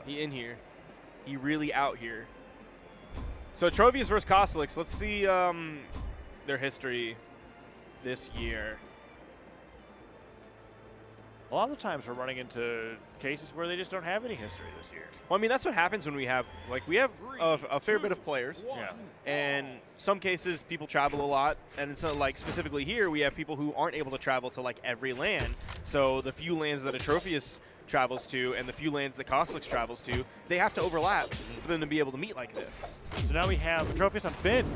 He in here. He really out here. So Atrophius versus Cosolix. Let's see their history this year. A lot of the times we're running into cases where they just don't have any history this year. Well, I mean, that's what happens when we have a fair bit of players. Yeah. And some cases people travel a lot, and so like specifically here we have people who aren't able to travel to like every land. So the few lands that Atrophius travels to and the few lands that Cosolix travels to, they have to overlap for them to be able to meet like this. So now we have Atrophius on Finn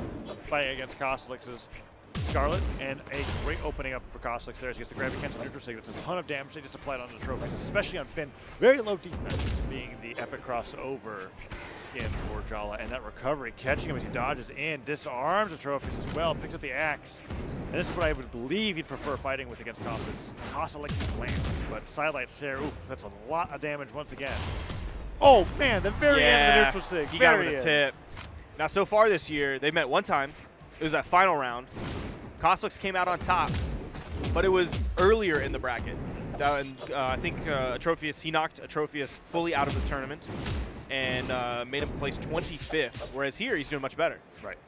fighting against Cosolix's Scarlet, and a great opening up for Cosolix there as he gets the Gravity Cancel neutral sig. That's a ton of damage they just applied on the Atrophius, especially on Finn. Very low defense, being the epic crossover skin for Jala, and that recovery catching him as he dodges in, disarms Atrophius as well, picks up the axe. And this is what I would believe he'd prefer fighting with against Cosolix's lance, but Sidelight Sarah, oof, that's a lot of damage once again. Oh man, the very end of the neutral sig. He got him with a tip. Now so far this year, they've met one time. It was that final round. Cosolix came out on top, but it was earlier in the bracket. I think Atrophius, he knocked Atrophius fully out of the tournament and made him place 25th, whereas here he's doing much better. Right.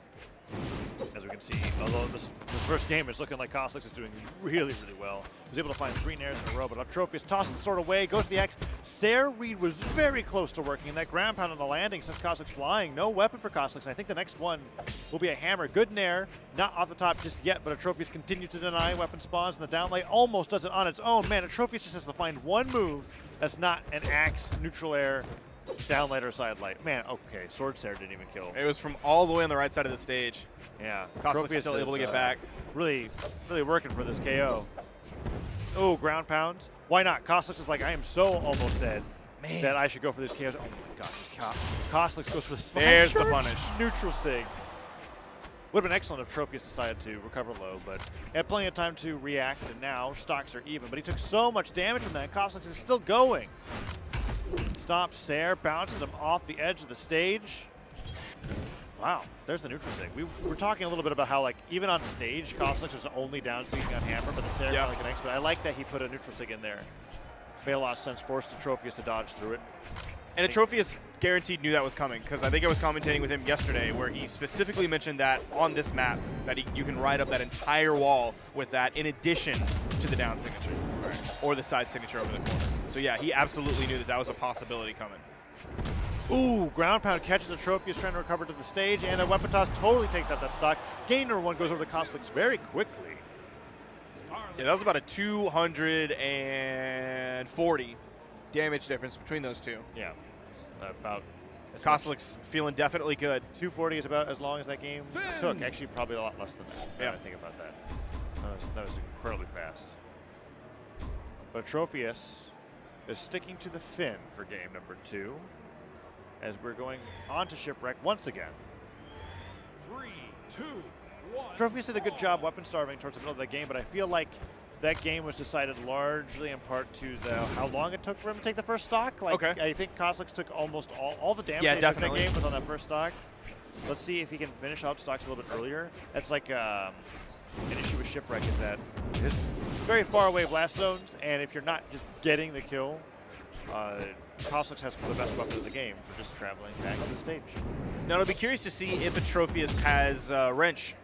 As we can see, although this first game is looking like Cosolix is doing really, really well. He was able to find 3 nairs in a row, but Atrophius tosses the sword away, goes to the X. Sarah Reed was very close to working, and that ground pound on the landing sends Cosolix flying. No weapon for Cosolix. I think the next one will be a hammer. Good nair, not off the top just yet, but Atrophius continues to deny weapon spawns, and the downlay almost does it on its own. Man, Atrophius just has to find one move that's not an axe, neutral air, downlight or side light. Man, okay, Sword Sarah didn't even kill. It was from all the way on the right side of the stage. Yeah, Cosolix still able to get back. Really, really working for this KO. Oh, ground pound. Why not? Cosolix is like, I am so almost dead that I should go for this KO. Oh my gosh, Cosolix goes for the There's the punish. Neutral sig. Would have been excellent if Atrophius decided to recover low, but he had plenty of time to react, and now stocks are even. But he took so much damage from that. Cosolix is still going. Stops Sarah, bounces him off the edge of the stage. Wow, there's the neutral sig. We were talking a little bit about how, like, even on stage, Cosolix was only down sigging on hammer, but the Sarah kind of connects. But I like that he put a neutral sig in there. Made a lot of sense, forced Atrophius to dodge through it. And Atrophius guaranteed knew that was coming, because I think I was commentating with him yesterday where he specifically mentioned that on this map that you can ride up that entire wall with that in addition to the down signature or the side signature over the corner. So yeah, he absolutely knew that that was a possibility coming. Ooh, ground pound catches Atrophius trying to recover to the stage, and a weapon toss totally takes out that stock. Game number 1 goes over to Cosolix very quickly. Yeah, that was about a 240 damage difference between those two. Yeah, about. Cosolix feeling definitely good. 240 is about as long as that game took. Actually, probably a lot less than that. Yeah, I think about that. That was incredibly fast. But Atrophius is sticking to the Finn for game number 2. As we're going on to Shipwreck once again. 3, 2, 1. Atrophius did a good job weapon starving towards the middle of the game, but I feel like that game was decided largely in part to how long it took for him to take the first stock. Like, I think Cosolix took almost all the damage he took in that game was on that first stock. Let's see if he can finish out stocks a little bit earlier. That's like an issue with Shipwreck is that it's very far away blast zones, and if you're not just getting the kill, Cosolix has the best weapon in the game for just traveling back to the stage. Now, I'll be curious to see if Atrophius has wrenched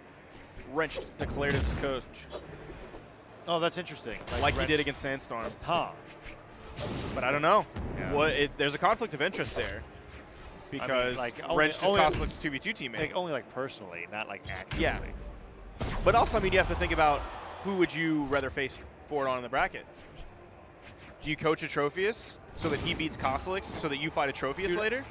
declared as coach. Oh, that's interesting. Like he did against Sandstorm. Huh. But I don't know. Yeah. There's a conflict of interest there. Because I mean, wrenched is Cosolix's 2v2 teammate. Like, only like personally, not like actively. Yeah. But also, I mean, you have to think about who would you rather face forward on in the bracket. Do you coach Atrophius so that he beats Cosolix so that you fight Atrophius later?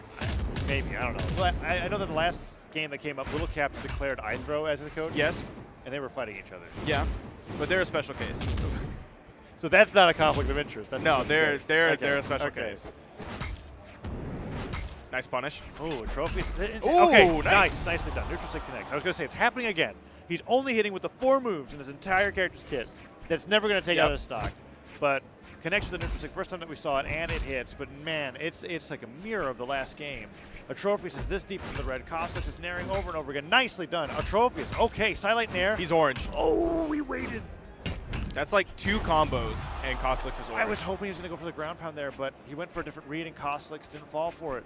Maybe, I don't know. So I know that the last game that came up, Little Cap declared Ithro as his coach. Yes. And they were fighting each other. Yeah, but they're a special case. So that's not a conflict of interest. That's no, they're a special case. Nice punish. Oh, Atrophius. Okay, nice. Nicely done. Neutral sig connects. I was going to say, it's happening again. He's only hitting with the 4 moves in his entire character's kit. That's never going to take out his stock. But connects with the neutral sig. First time that we saw it, and it hits. But man, it's like a mirror of the last game. Atrophius is this deep into the red. Cosolix is nairing over and over again. Nicely done. Atrophius. Okay, silent nair. He's orange. Oh, he waited. That's like 2 combos and Cosolix is over. I was hoping he was going to go for the ground pound there, but he went for a different read and Cosolix didn't fall for it.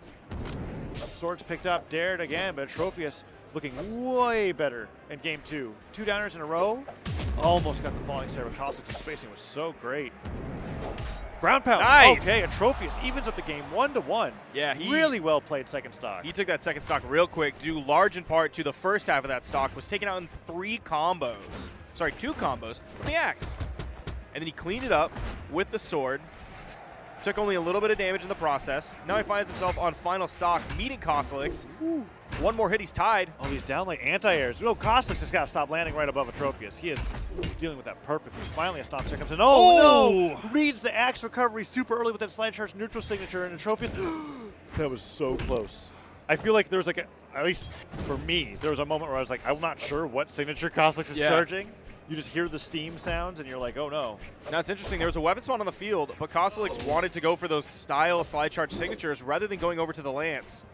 Swords picked up, dared again, but Atrophius looking way better in game 2. 2 downers in a row. Almost got the falling stare, but Cosolix's spacing was so great. Ground pound. Nice. Okay, Atrophius evens up the game 1-1. Yeah, he really well played second stock. He took that second stock real quick, due large in part to the first half of that stock was taken out in 3 combos. Sorry, 2 combos with the axe. And then he cleaned it up with the sword. Took only a little bit of damage in the process. Now he finds himself on final stock, meeting Cosolix. Ooh. 1 more hit, he's tied. Oh, he's down like anti-airs. No, Cosolix has got to stop landing right above Atrophius. He is dealing with that perfectly. Finally, a stomp check comes in. Oh, no! Reads the axe recovery super early with that slide charge neutral signature, and Atrophius. That was so close. I feel like there was like at least for me, there was a moment where I was like, I'm not sure what signature Cosolix is charging. You just hear the steam sounds, and you're like, oh no. Now it's interesting, there was a weapon spawn on the field, but Cosolix wanted to go for those style slide charge signatures rather than going over to the lance.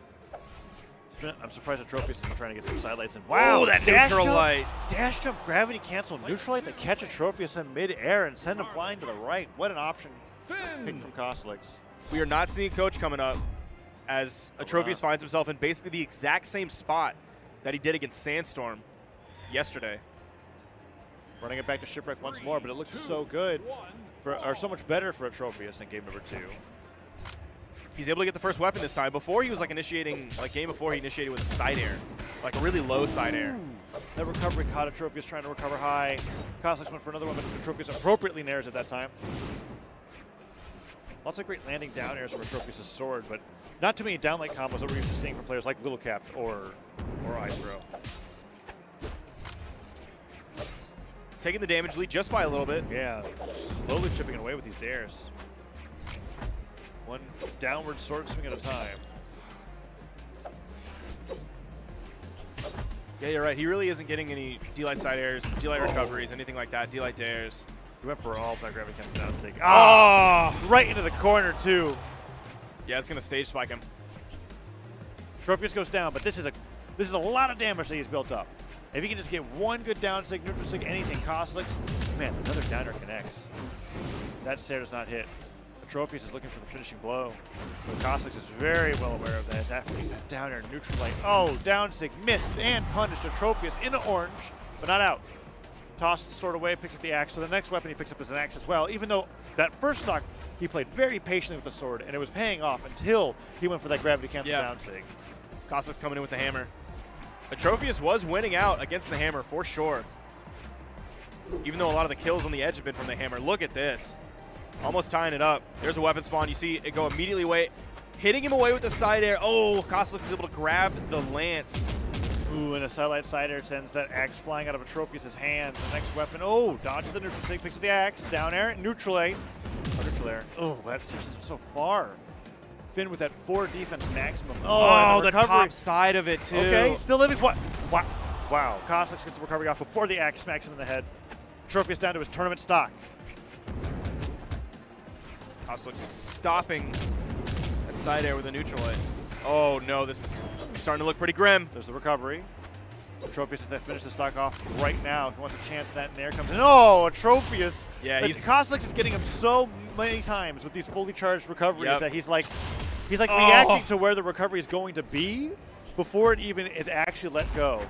I'm surprised Atrophius isn't trying to get some sidelights in. Wow, that neutral light. Dash jump, gravity cancel, neutral light to catch Atrophius in mid-air and send him flying to the right. What an option picked from Cosolix. We are not seeing Coach coming up as Atrophius finds himself in basically the exact same spot that he did against Sandstorm yesterday. Running it back to Shipwreck once more, but it looks so good, or so much better for Atrophius in game number 2. He's able to get the first weapon this time. Before he was like initiating, like game before he initiated with a side air, like a really low side air. That recovery caught Atrophius trying to recover high. Cosolix went for another one, but Atrophius appropriately nairs at that time. Lots of great landing down airs from Atrophius' sword, but not too many downlight combos that we're used to seeing from players like Little Capped or Ithro. Taking the damage lead just by a little bit. Yeah, slowly chipping away with these dares. One downward sword swing at a time. Yeah, you're right. He really isn't getting any D-light side airs, D-light recoveries, anything like that, D-light dares. He went for all by grabbing him down. Oh! Right into the corner, too. Yeah, it's going to stage spike him. Atrophius goes down, but this is a lot of damage that he's built up. If he can just get one good down sig, neutral sig, anything, Cosolix, man, another downer connects. That stare does not hit. Atrophius is looking for the finishing blow. But Cosolix is very well aware of this. After he's that downer, neutral light. Oh, down sig, missed and punished. Atrophius into orange, but not out. Tossed the sword away, picks up the axe. So the next weapon he picks up is an axe as well, even though that first stock he played very patiently with the sword, and it was paying off until he went for that gravity cancel down sig. Cosolix coming in with the hammer. Atrophius was winning out against the hammer for sure. Even though a lot of the kills on the edge have been from the hammer. Look at this. Almost tying it up. There's a weapon spawn. You see it go immediately away. Hitting him away with the side air. Oh, Cosolix is able to grab the lance. Ooh, and a sidelight side air sends that axe flying out of Atrophius' hands. The next weapon, oh, dodges the neutral sig, picks up the axe, down air, neutral air. Oh, neutral air. Oh, that section's so far. Finn with that 4 defense maximum. Oh, the top side of it, too. Okay, still living. What? Wow. Cosolix gets the recovery off before the axe smacks him in the head. Atrophius down to his tournament stock. Cosolix stopping that side air with a neutral light. Oh, no, this is starting to look pretty grim. There's the recovery. Atrophius has to finish the stock off right now. If he wants a chance, that in there comes in. Oh, Atrophius. Yeah, Cosolix is getting him so many times with these fully charged recoveries that he's like reacting to where the recovery is going to be before it even is actually let go.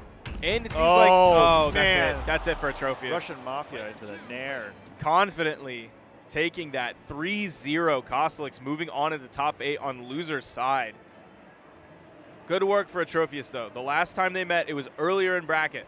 And it seems like, man. That's it for Atrophius. Russian Mafia into the nair. Confidently taking that 3-0. Cosolix moving on into top 8 on loser's side. Good work for Atrophius, though. The last time they met, it was earlier in bracket.